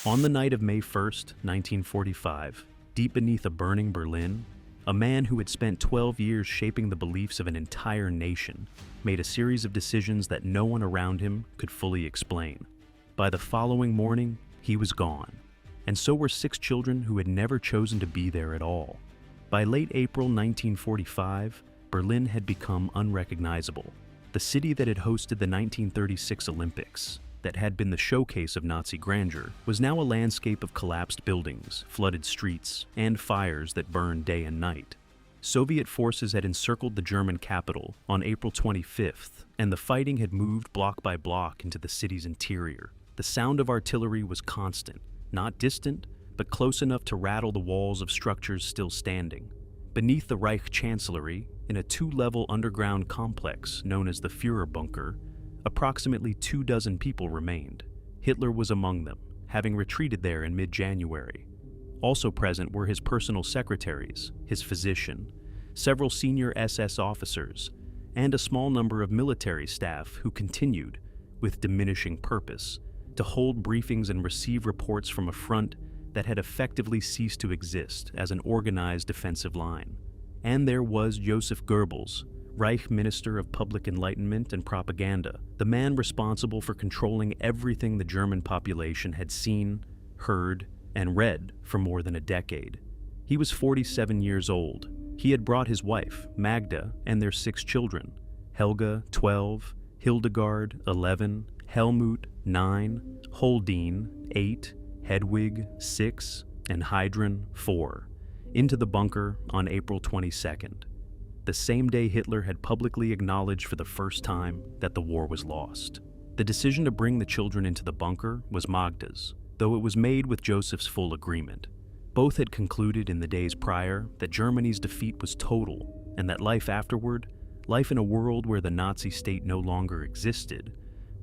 On the night of May 1st, 1945, deep beneath a burning Berlin, a man who had spent 12 years shaping the beliefs of an entire nation made a series of decisions that no one around him could fully explain. By the following morning, he was gone, and so were 6 children who had never chosen to be there at all. By late April 1945, Berlin had become unrecognizable. The city that had hosted the 1936 Olympics, that had been the showcase of Nazi grandeur, was now a landscape of collapsed buildings, flooded streets, and fires that burned day and night. Soviet forces had encircled the German capital on April 25th, and the fighting had moved block by block into the city's interior. The sound of artillery was constant, not distant, but close enough to rattle the walls of structures still standing. Beneath the Reich Chancellery, in a 2-level underground complex known as the Führer Bunker, approximately 24 people remained. Hitler was among them, having retreated there in mid-January. Also present were his personal secretaries, his physician, several senior SS officers, and a small number of military staff who continued, with diminishing purpose, to hold briefings and receive reports from a front that had effectively ceased to exist as an organized defensive line. And there was Joseph Goebbels, Reich Minister of Public Enlightenment and Propaganda, the man responsible for controlling everything the German population had seen, heard, and read for more than a decade. He was 47 years old. He had brought his wife, Magda, and their 6 children, Helga, 12, Hildegard, 11, Helmut, 9, Holdine, 8, Hedwig, 6, and Heidrun, 4, into the bunker on April 22nd. The same day Hitler had publicly acknowledged for the first time that the war was lost. The decision to bring the children into the bunker was Magda's, though it was made with Joseph's full agreement. Both had concluded in the days prior that Germany's defeat was total, and that life afterward, life in a world where the Nazi state no longer existed,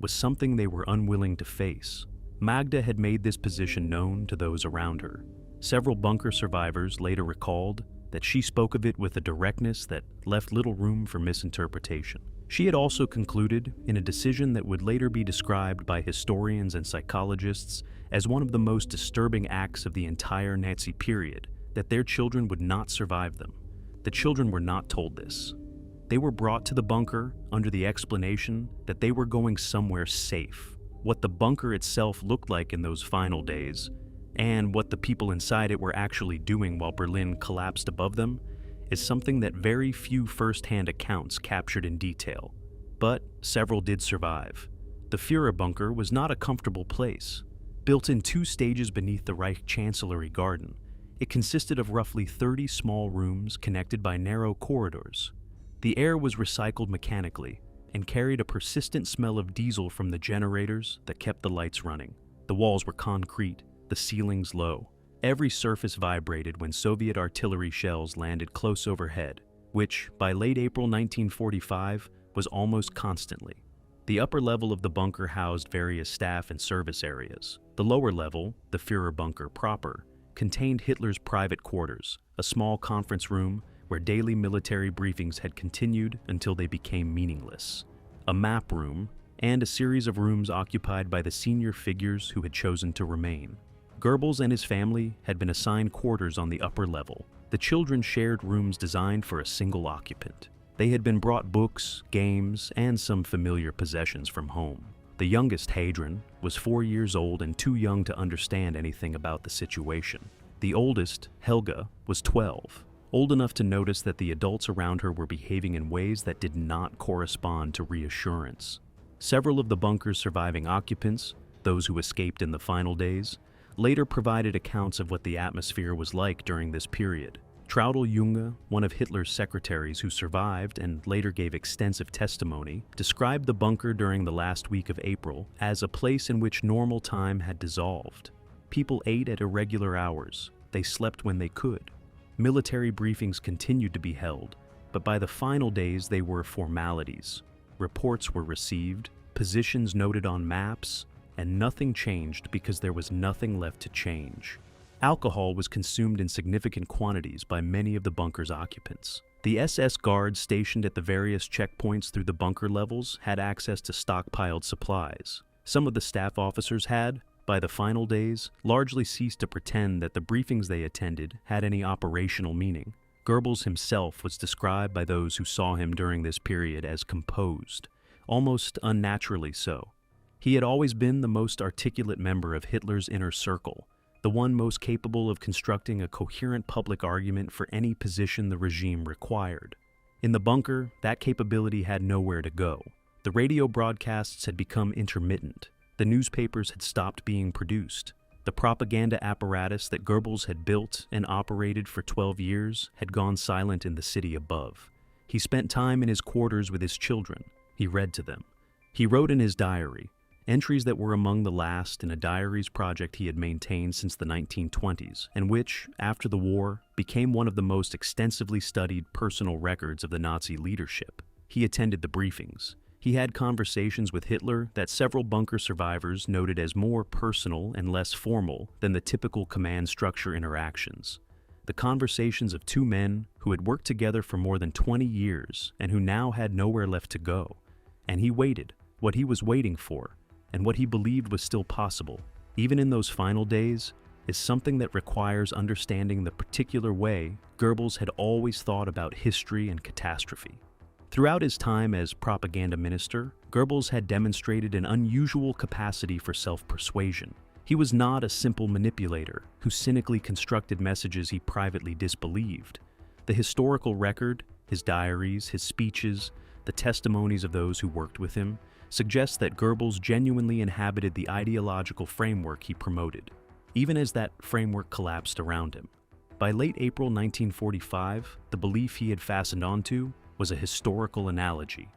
was something they were unwilling to face. Magda had made this position known to those around her. Several bunker survivors later recalled that she spoke of it with a directness that left little room for misinterpretation. She had also concluded, in a decision that would later be described by historians and psychologists as one of the most disturbing acts of the entire Nazi period, that their children would not survive them. The children were not told this. They were brought to the bunker under the explanation that they were going somewhere safe. What the bunker itself looked like in those final days, and what the people inside it were actually doing while Berlin collapsed above them, is something that very few first-hand accounts captured in detail. But several did survive. The Führer Bunker was not a comfortable place. Built in 2 stages beneath the Reich Chancellery garden, it consisted of roughly 30 small rooms connected by narrow corridors. The air was recycled mechanically and carried a persistent smell of diesel from the generators that kept the lights running. The walls were concrete, the ceilings low. Every surface vibrated when Soviet artillery shells landed close overhead, which, by late April 1945, was almost constantly. The upper level of the bunker housed various staff and service areas. The lower level, the Führer Bunker proper, contained Hitler's private quarters, a small conference room where daily military briefings had continued until they became meaningless, a map room, and a series of rooms occupied by the senior figures who had chosen to remain. Goebbels and his family had been assigned quarters on the upper level. The children shared rooms designed for a single occupant. They had been brought books, games, and some familiar possessions from home. The youngest, Heidrun, was 4 years old and too young to understand anything about the situation. The oldest, Helga, was 12, old enough to notice that the adults around her were behaving in ways that did not correspond to reassurance. Several of the bunker's surviving occupants, those who escaped in the final days, later provided accounts of what the atmosphere was like during this period. Traudl Junge, one of Hitler's secretaries who survived and later gave extensive testimony, described the bunker during the last week of April as a place in which normal time had dissolved. People ate at irregular hours. They slept when they could. Military briefings continued to be held, but by the final days they were formalities. Reports were received, positions noted on maps, and nothing changed because there was nothing left to change. Alcohol was consumed in significant quantities by many of the bunker's occupants. The SS guards stationed at the various checkpoints through the bunker levels had access to stockpiled supplies. Some of the staff officers had, by the final days, largely ceased to pretend that the briefings they attended had any operational meaning. Goebbels himself was described by those who saw him during this period as composed, almost unnaturally so. He had always been the most articulate member of Hitler's inner circle, the one most capable of constructing a coherent public argument for any position the regime required. In the bunker, that capability had nowhere to go. The radio broadcasts had become intermittent. The newspapers had stopped being produced. The propaganda apparatus that Goebbels had built and operated for 12 years had gone silent in the city above. He spent time in his quarters with his children. He read to them. He wrote in his diary, entries that were among the last in a diaries project he had maintained since the 1920s, and which, after the war, became one of the most extensively studied personal records of the Nazi leadership. He attended the briefings. He had conversations with Hitler that several bunker survivors noted as more personal and less formal than the typical command structure interactions. The conversations of two men who had worked together for more than 20 years and who now had nowhere left to go. And he waited, what he was waiting for, and what he believed was still possible, even in those final days, is something that requires understanding the particular way Goebbels had always thought about history and catastrophe. Throughout his time as propaganda minister, Goebbels had demonstrated an unusual capacity for self-persuasion. He was not a simple manipulator who cynically constructed messages he privately disbelieved. The historical record, his diaries, his speeches, the testimonies of those who worked with him, suggests that Goebbels genuinely inhabited the ideological framework he promoted, even as that framework collapsed around him. By late April 1945, the belief he had fastened onto was a historical analogy.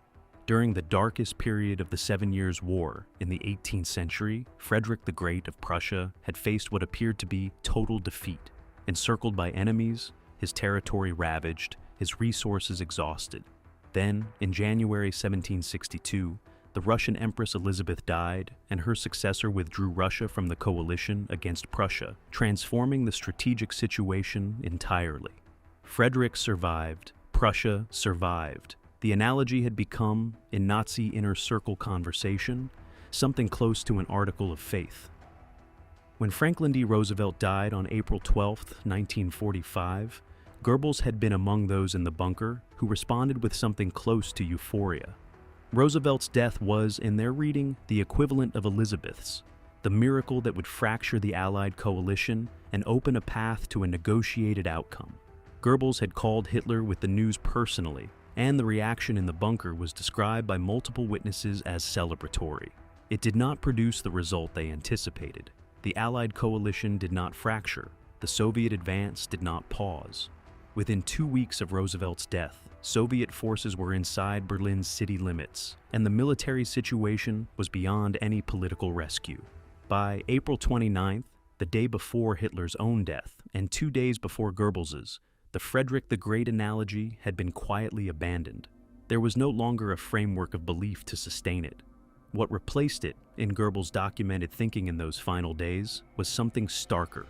During the darkest period of the 7 Years' War in the 18th century, Frederick the Great of Prussia had faced what appeared to be total defeat, encircled by enemies, his territory ravaged, his resources exhausted. Then, in January 1762, the Russian Empress Elizabeth died, and her successor withdrew Russia from the coalition against Prussia, transforming the strategic situation entirely. Frederick survived. Prussia survived. The analogy had become, in Nazi inner circle conversation, something close to an article of faith. When Franklin D. Roosevelt died on April 12, 1945, Goebbels had been among those in the bunker who responded with something close to euphoria. Roosevelt's death was, in their reading, the equivalent of Elizabeth's, the miracle that would fracture the Allied coalition and open a path to a negotiated outcome. Goebbels had called Hitler with the news personally, and the reaction in the bunker was described by multiple witnesses as celebratory. It did not produce the result they anticipated. The Allied coalition did not fracture. The Soviet advance did not pause. Within 2 weeks of Roosevelt's death, Soviet forces were inside Berlin's city limits, and the military situation was beyond any political rescue. By April 29th, the day before Hitler's own death, and 2 days before Goebbels's, the Frederick the Great analogy had been quietly abandoned. There was no longer a framework of belief to sustain it. What replaced it, in Goebbels' documented thinking in those final days, was something starker.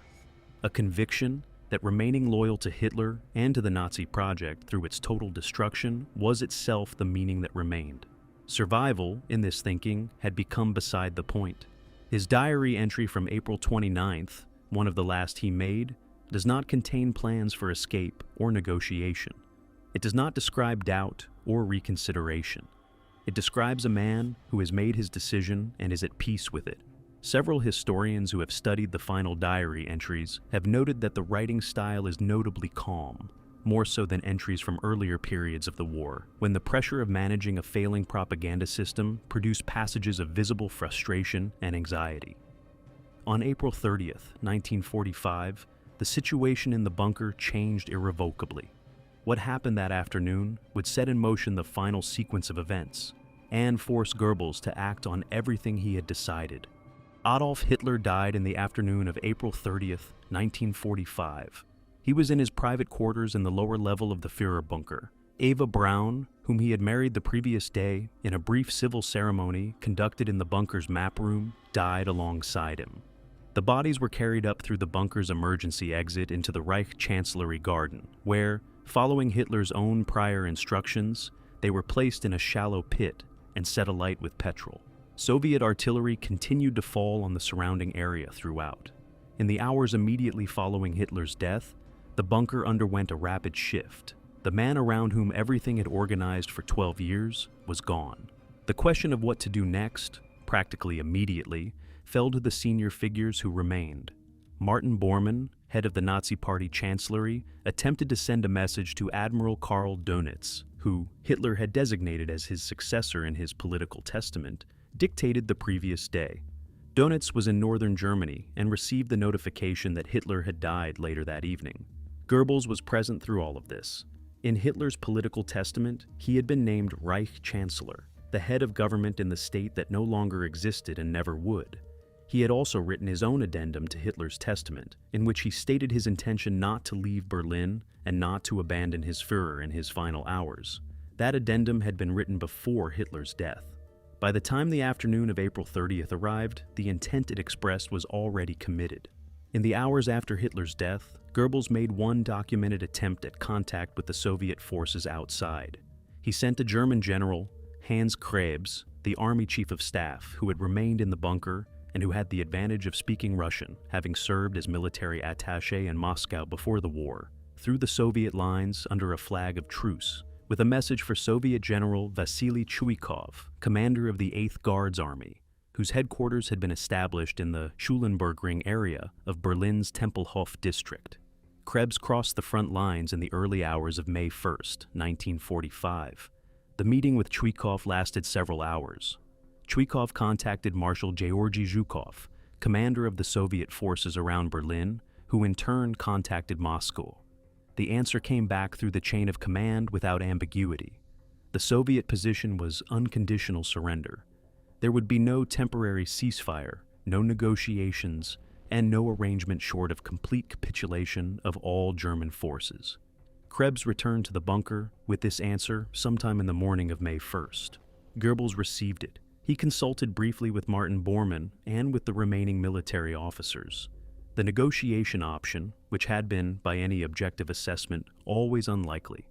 A conviction that remaining loyal to Hitler and to the Nazi project through its total destruction was itself the meaning that remained. Survival, in this thinking, had become beside the point. His diary entry from April 29th, one of the last he made, does not contain plans for escape or negotiation. It does not describe doubt or reconsideration. It describes a man who has made his decision and is at peace with it. Several historians who have studied the final diary entries have noted that the writing style is notably calm, more so than entries from earlier periods of the war, when the pressure of managing a failing propaganda system produced passages of visible frustration and anxiety. On April 30th, 1945, the situation in the bunker changed irrevocably. What happened that afternoon would set in motion the final sequence of events and force Goebbels to act on everything he had decided. Adolf Hitler died in the afternoon of April 30th, 1945. He was in his private quarters in the lower level of the Führer bunker. Eva Braun, whom he had married the previous day, in a brief civil ceremony conducted in the bunker's map room, died alongside him. The bodies were carried up through the bunker's emergency exit into the Reich Chancellery Garden, where, following Hitler's own prior instructions, they were placed in a shallow pit and set alight with petrol. Soviet artillery continued to fall on the surrounding area throughout. In the hours immediately following Hitler's death, the bunker underwent a rapid shift. The man around whom everything had organized for 12 years was gone. The question of what to do next, practically immediately, fell to the senior figures who remained. Martin Bormann, head of the Nazi Party Chancellery, attempted to send a message to Admiral Karl Dönitz, who Hitler had designated as his successor in his political testament, dictated the previous day. Dönitz was in northern Germany and received the notification that Hitler had died later that evening. Goebbels was present through all of this. In Hitler's political testament, he had been named Reich Chancellor, the head of government in the state that no longer existed and never would. He had also written his own addendum to Hitler's testament, in which he stated his intention not to leave Berlin and not to abandon his Führer in his final hours. That addendum had been written before Hitler's death. By the time the afternoon of April 30th arrived, the intent it expressed was already committed. In the hours after Hitler's death, Goebbels made one documented attempt at contact with the Soviet forces outside. He sent a German general, Hans Krebs, the army chief of staff, who had remained in the bunker and who had the advantage of speaking Russian, having served as military attaché in Moscow before the war, through the Soviet lines under a flag of truce, with a message for Soviet General Vasily Chuikov, commander of the 8th Guards Army, whose headquarters had been established in the Schulenburg Ring area of Berlin's Tempelhof district. Krebs crossed the front lines in the early hours of May 1st, 1945. The meeting with Chuikov lasted several hours. Chuikov contacted Marshal Georgy Zhukov, commander of the Soviet forces around Berlin, who in turn contacted Moscow. The answer came back through the chain of command without ambiguity. The Soviet position was unconditional surrender. There would be no temporary ceasefire, no negotiations, and no arrangement short of complete capitulation of all German forces. Krebs returned to the bunker with this answer sometime in the morning of May 1st. Goebbels received it. He consulted briefly with Martin Bormann and with the remaining military officers. The negotiation option, which had been, by any objective assessment, always unlikely,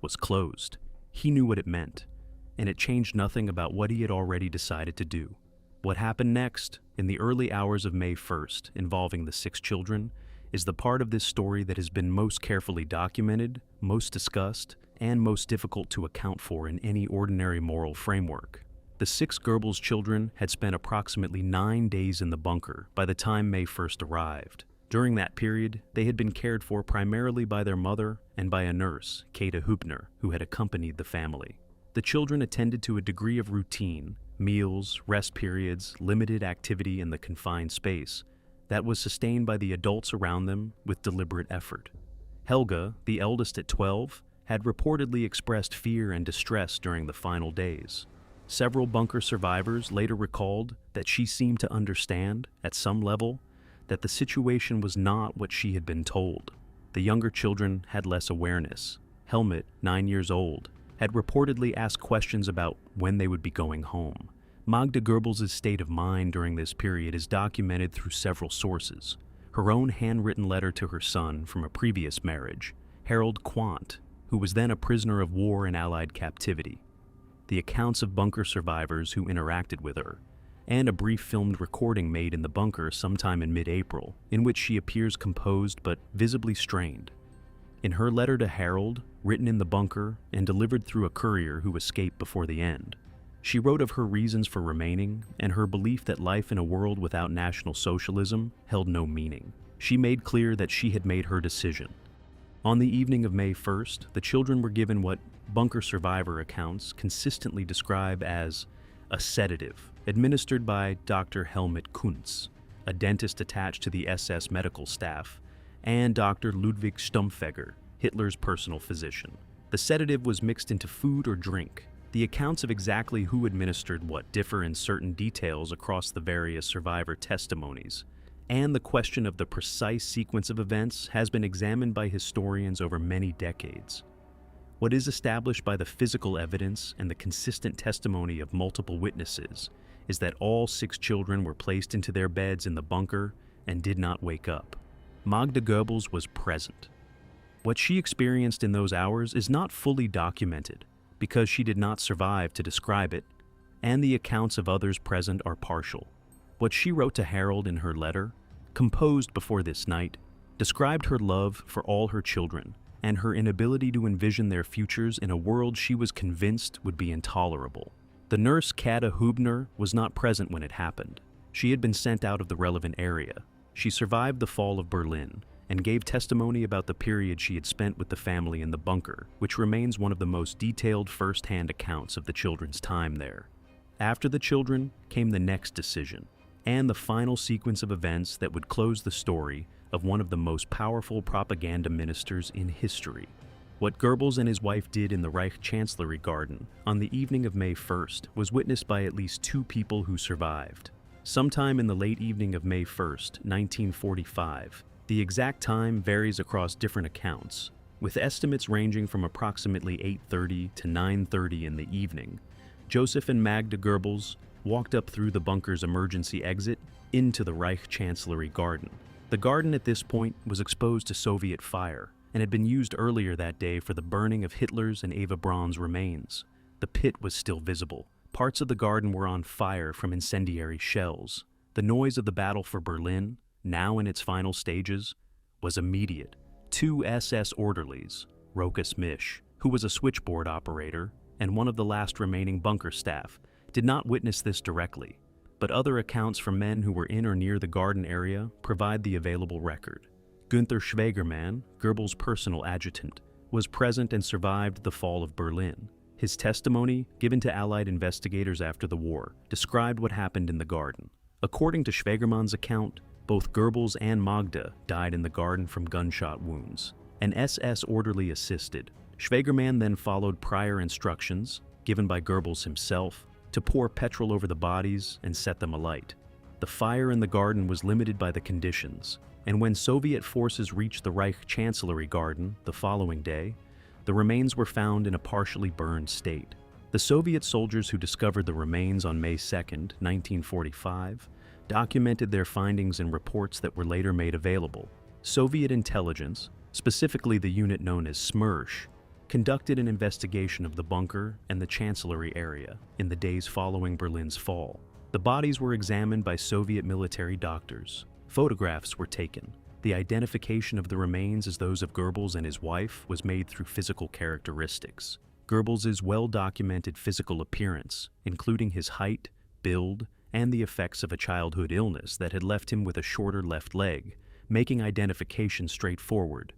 was closed. He knew what it meant, and it changed nothing about what he had already decided to do. What happened next, in the early hours of May 1st, involving the 6 children, is the part of this story that has been most carefully documented, most discussed, and most difficult to account for in any ordinary moral framework. The 6 Goebbels children had spent approximately 9 days in the bunker by the time May 1st arrived. During that period, they had been cared for primarily by their mother and by a nurse, Käthe Hübner, who had accompanied the family. The children attended to a degree of routine, meals, rest periods, limited activity in the confined space, that was sustained by the adults around them with deliberate effort. Helga, the eldest at 12, had reportedly expressed fear and distress during the final days. Several bunker survivors later recalled that she seemed to understand, at some level, that the situation was not what she had been told. The younger children had less awareness. Helmut, 9 years old, had reportedly asked questions about when they would be going home. Magda Goebbels' state of mind during this period is documented through several sources. Her own handwritten letter to her son from a previous marriage, Harold Quandt, who was then a prisoner of war in Allied captivity, the accounts of bunker survivors who interacted with her, and a brief filmed recording made in the bunker sometime in mid-April, in which she appears composed but visibly strained. In her letter to Harold, written in the bunker and delivered through a courier who escaped before the end, she wrote of her reasons for remaining and her belief that life in a world without National Socialism held no meaning. She made clear that she had made her decision. On the evening of May 1st, the children were given what bunker survivor accounts consistently describe as a sedative, administered by Dr. Helmut Kuntz, a dentist attached to the SS medical staff, and Dr. Ludwig Stumpfegger, Hitler's personal physician. The sedative was mixed into food or drink. The accounts of exactly who administered what differ in certain details across the various survivor testimonies, and the question of the precise sequence of events has been examined by historians over many decades. What is established by the physical evidence and the consistent testimony of multiple witnesses is that all 6 children were placed into their beds in the bunker and did not wake up. Magda Goebbels was present. What she experienced in those hours is not fully documented because she did not survive to describe it, and the accounts of others present are partial. What she wrote to Harold in her letter, composed before this night, described her love for all her children and her inability to envision their futures in a world she was convinced would be intolerable. The nurse Kata Hubner was not present when it happened. She had been sent out of the relevant area. She survived the fall of Berlin and gave testimony about the period she had spent with the family in the bunker, which remains one of the most detailed first-hand accounts of the children's time there. After the children came the next decision, and the final sequence of events that would close the story of one of the most powerful propaganda ministers in history. What Goebbels and his wife did in the Reich Chancellery Garden on the evening of May 1st was witnessed by at least 2 people who survived. Sometime in the late evening of May 1st, 1945, the exact time varies across different accounts, with estimates ranging from approximately 8:30 to 9:30 in the evening. Joseph and Magda Goebbels walked up through the bunker's emergency exit into the Reich Chancellery Garden. The garden at this point was exposed to Soviet fire and had been used earlier that day for the burning of Hitler's and Eva Braun's remains. The pit was still visible. Parts of the garden were on fire from incendiary shells. The noise of the battle for Berlin, now in its final stages, was immediate. 2 SS orderlies, Rokas Misch, who was a switchboard operator, and one of the last remaining bunker staff, did not witness this directly, but other accounts from men who were in or near the garden area provide the available record. Günther Schwegermann, Goebbels' personal adjutant, was present and survived the fall of Berlin. His testimony, given to Allied investigators after the war, described what happened in the garden. According to Schwegermann's account, both Goebbels and Magda died in the garden from gunshot wounds. An SS orderly assisted. Schwegermann then followed prior instructions, given by Goebbels himself, to pour petrol over the bodies and set them alight. The fire in the garden was limited by the conditions, and when Soviet forces reached the Reich Chancellery Garden the following day, the remains were found in a partially burned state. The Soviet soldiers who discovered the remains on May 2nd, 1945, documented their findings in reports that were later made available. Soviet intelligence, specifically the unit known as SMERSH, conducted an investigation of the bunker and the Chancellery area in the days following Berlin's fall. The bodies were examined by Soviet military doctors. Photographs were taken. The identification of the remains as those of Goebbels and his wife was made through physical characteristics. Goebbels' well-documented physical appearance, including his height, build, and the effects of a childhood illness that had left him with a shorter left leg, making identification straightforward.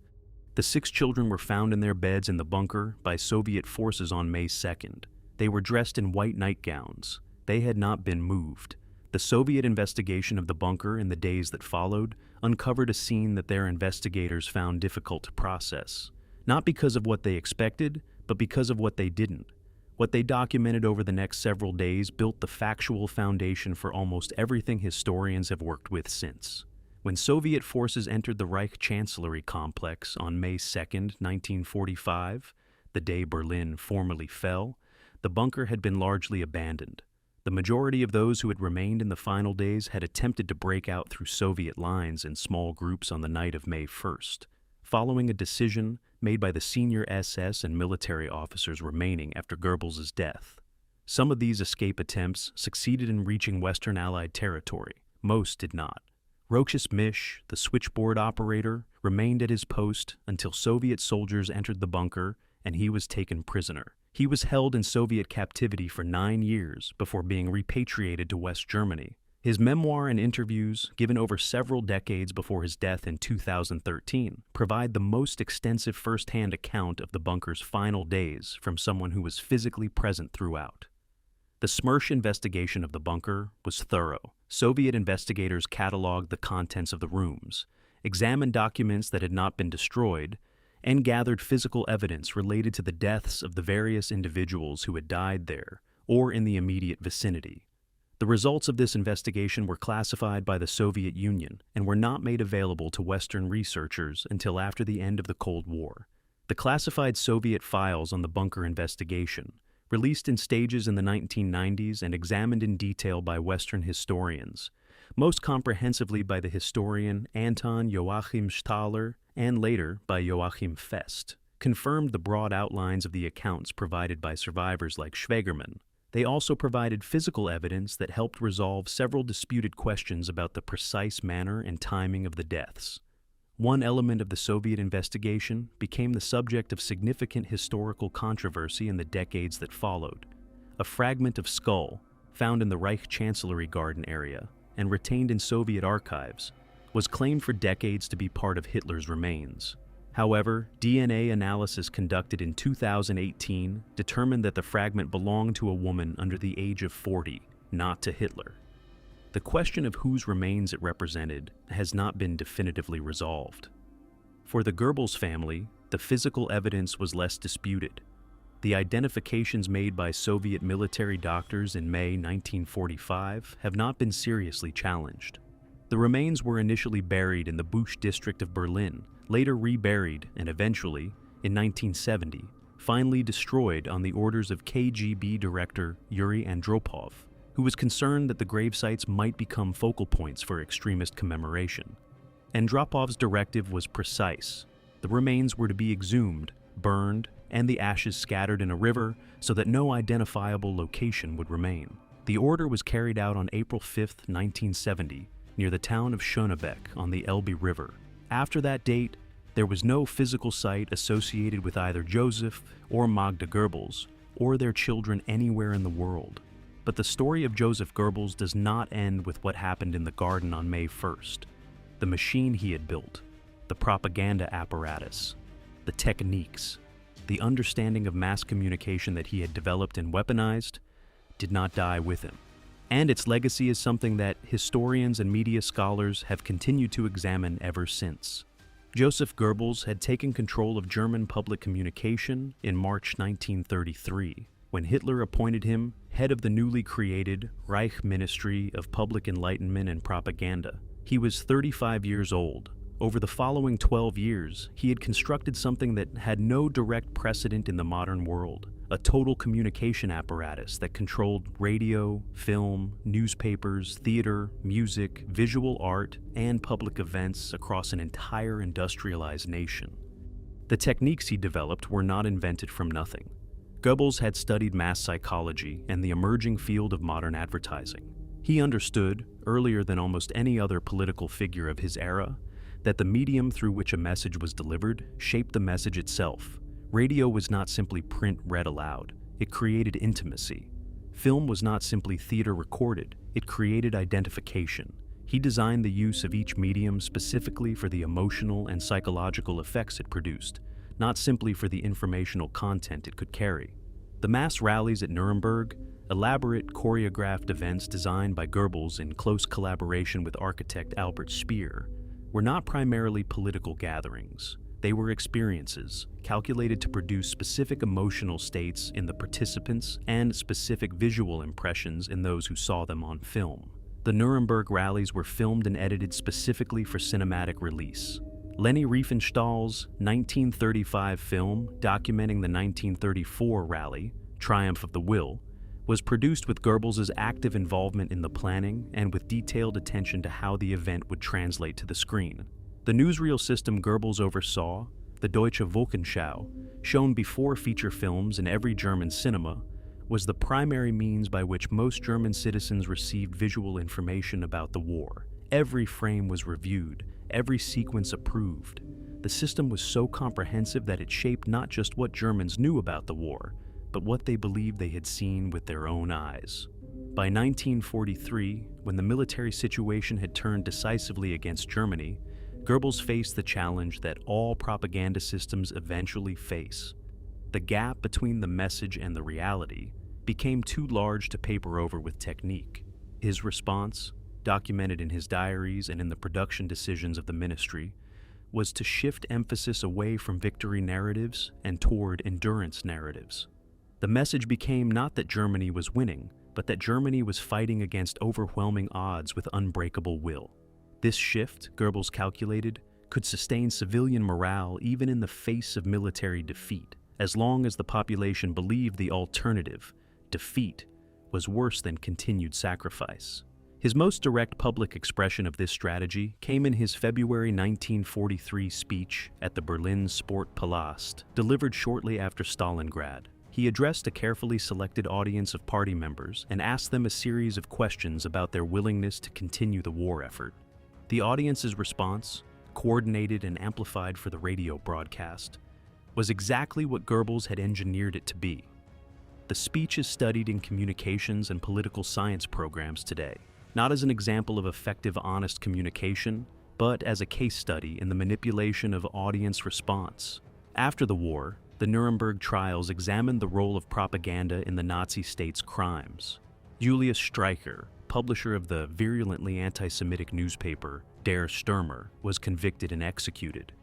The 6 children were found in their beds in the bunker by Soviet forces on May 2nd. They were dressed in white nightgowns. They had not been moved. The Soviet investigation of the bunker in the days that followed uncovered a scene that their investigators found difficult to process, not because of what they expected, but because of what they didn't. What they documented over the next several days built the factual foundation for almost everything historians have worked with since. When Soviet forces entered the Reich Chancellery complex on May 2nd, 1945, the day Berlin formally fell, the bunker had been largely abandoned. The majority of those who had remained in the final days had attempted to break out through Soviet lines in small groups on the night of May 1st, following a decision made by the senior SS and military officers remaining after Goebbels' death. Some of these escape attempts succeeded in reaching Western Allied territory. Most did not. Rokas Misch, the switchboard operator, remained at his post until Soviet soldiers entered the bunker and he was taken prisoner. He was held in Soviet captivity for 9 years before being repatriated to West Germany. His memoir and interviews, given over several decades before his death in 2013, provide the most extensive first-hand account of the bunker's final days from someone who was physically present throughout. The SMERSH investigation of the bunker was thorough. Soviet investigators cataloged the contents of the rooms, examined documents that had not been destroyed, and gathered physical evidence related to the deaths of the various individuals who had died there or in the immediate vicinity. The results of this investigation were classified by the Soviet Union and were not made available to Western researchers until after the end of the Cold War. The classified Soviet files on the bunker investigation, released in stages in the 1990s and examined in detail by Western historians, most comprehensively by the historian Anton Joachim Stahler and later by Joachim Fest, confirmed the broad outlines of the accounts provided by survivors like Schwegermann. They also provided physical evidence that helped resolve several disputed questions about the precise manner and timing of the deaths. One element of the Soviet investigation became the subject of significant historical controversy in the decades that followed. A fragment of skull, found in the Reich Chancellery Garden area and retained in Soviet archives, was claimed for decades to be part of Hitler's remains. However, DNA analysis conducted in 2018 determined that the fragment belonged to a woman under the age of 40, not to Hitler. The question of whose remains it represented has not been definitively resolved. For the Goebbels family, the physical evidence was less disputed. The identifications made by Soviet military doctors in May 1945 have not been seriously challenged. The remains were initially buried in the Busch district of Berlin, later reburied, and eventually, in 1970, finally destroyed on the orders of KGB director Yuri Andropov, who was concerned that the gravesites might become focal points for extremist commemoration. Andropov's directive was precise. The remains were to be exhumed, burned, and the ashes scattered in a river so that no identifiable location would remain. The order was carried out on April 5, 1970, near the town of Schönebeck on the Elbe River. After that date, there was no physical site associated with either Joseph or Magda Goebbels or their children anywhere in the world. But the story of Joseph Goebbels does not end with what happened in the garden on May 1st. The machine he had built, the propaganda apparatus, the techniques, the understanding of mass communication that he had developed and weaponized did not die with him. And its legacy is something that historians and media scholars have continued to examine ever since. Joseph Goebbels had taken control of German public communication in March 1933, when Hitler appointed him head of the newly created Reich Ministry of Public Enlightenment and Propaganda. He was 35 years old. Over the following 12 years, he had constructed something that had no direct precedent in the modern world. A total communication apparatus that controlled radio, film, newspapers, theater, music, visual art, and public events across an entire industrialized nation. The techniques he developed were not invented from nothing. Goebbels had studied mass psychology and the emerging field of modern advertising. He understood, earlier than almost any other political figure of his era, that the medium through which a message was delivered shaped the message itself. Radio was not simply print read aloud, it created intimacy. Film was not simply theater recorded, it created identification. He designed the use of each medium specifically for the emotional and psychological effects it produced, not simply for the informational content it could carry. The mass rallies at Nuremberg, elaborate choreographed events designed by Goebbels in close collaboration with architect Albert Speer, were not primarily political gatherings. They were experiences, calculated to produce specific emotional states in the participants and specific visual impressions in those who saw them on film. The Nuremberg rallies were filmed and edited specifically for cinematic release. Leni Riefenstahl's 1935 film documenting the 1934 rally, Triumph of the Will, was produced with Goebbels' active involvement in the planning and with detailed attention to how the event would translate to the screen. The newsreel system Goebbels oversaw, the Deutsche Wochenschau, shown before feature films in every German cinema, was the primary means by which most German citizens received visual information about the war. Every frame was reviewed, every sequence approved. The system was so comprehensive that it shaped not just what Germans knew about the war, but what they believed they had seen with their own eyes. By 1943, when the military situation had turned decisively against Germany, Goebbels faced the challenge that all propaganda systems eventually face. The gap between the message and the reality became too large to paper over with technique. His response, documented in his diaries and in the production decisions of the ministry, was to shift emphasis away from victory narratives and toward endurance narratives. The message became not that Germany was winning, but that Germany was fighting against overwhelming odds with unbreakable will. This shift, Goebbels calculated, could sustain civilian morale even in the face of military defeat, as long as the population believed the alternative, defeat, was worse than continued sacrifice. His most direct public expression of this strategy came in his February 1943 speech at the Berlin Sportpalast, delivered shortly after Stalingrad. He addressed a carefully selected audience of party members and asked them a series of questions about their willingness to continue the war effort. The audience's response, coordinated and amplified for the radio broadcast, was exactly what Goebbels had engineered it to be. The speech is studied in communications and political science programs today, not as an example of effective, honest communication, but as a case study in the manipulation of audience response. After the war, the Nuremberg trials examined the role of propaganda in the Nazi state's crimes. Julius Streicher, publisher of the virulently anti-Semitic newspaper Der Stürmer, was convicted and executed.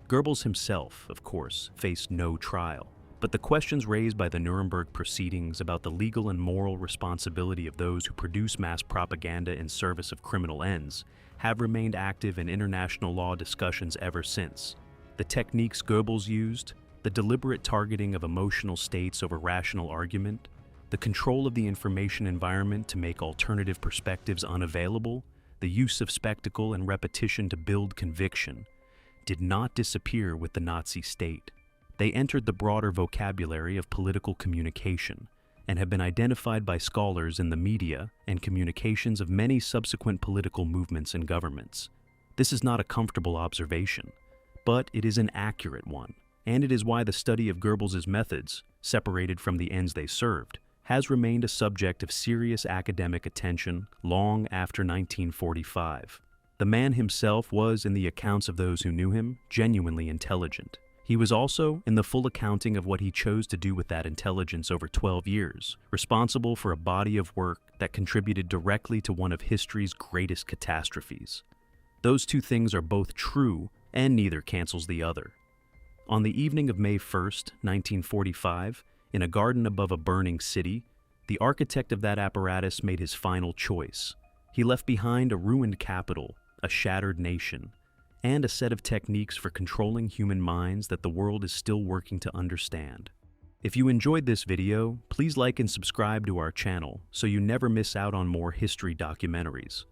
Goebbels himself, of course, faced no trial, but the questions raised by the Nuremberg proceedings about the legal and moral responsibility of those who produce mass propaganda in service of criminal ends have remained active in international law discussions ever since. The techniques Goebbels used, the deliberate targeting of emotional states over rational argument, the control of the information environment to make alternative perspectives unavailable, the use of spectacle and repetition to build conviction, did not disappear with the Nazi state. They entered the broader vocabulary of political communication and have been identified by scholars in the media and communications of many subsequent political movements and governments. This is not a comfortable observation, but it is an accurate one, and it is why the study of Goebbels' methods, separated from the ends they served, has remained a subject of serious academic attention long after 1945. The man himself was, in the accounts of those who knew him, genuinely intelligent. He was also, in the full accounting of what he chose to do with that intelligence over 12 years, responsible for a body of work that contributed directly to one of history's greatest catastrophes. Those two things are both true, and neither cancels the other. On the evening of May 1st, 1945, in a garden above a burning city, the architect of that apparatus made his final choice. He left behind a ruined capital, a shattered nation, and a set of techniques for controlling human minds that the world is still working to understand. If you enjoyed this video, please like and subscribe to our channel so you never miss out on more history documentaries.